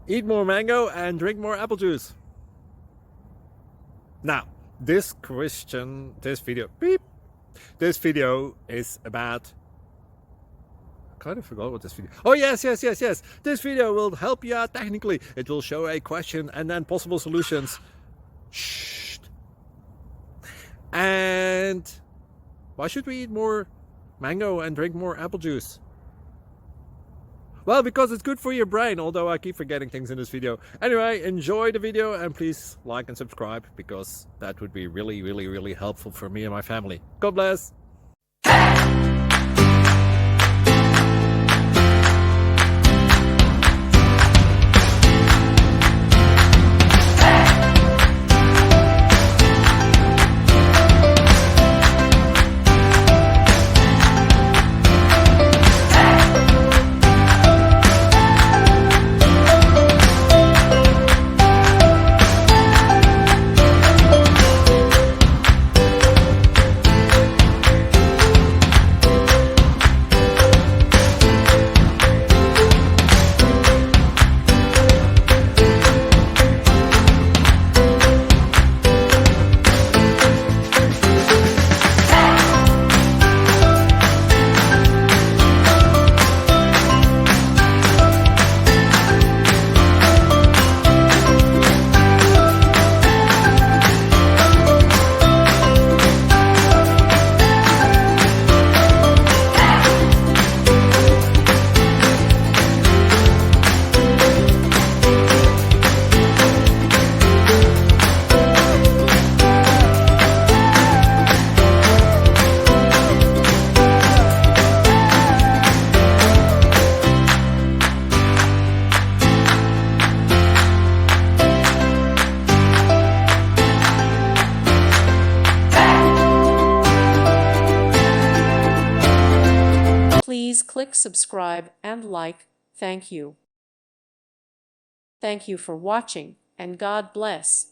Eat more mango and drink more apple juice. Now, this video is about, I kind of forgot what this video. Oh, yes. This video will help you out technically. It will show a question and then possible solutions. Shh. And why should we eat more mango and drink more apple juice? Well, because it's good for your brain, although I keep forgetting things in this video. Anyway, enjoy the video and please like and subscribe, because that would be really helpful for me and my family. God bless. Please click subscribe and like. Thank you. Thank you for watching, and God bless.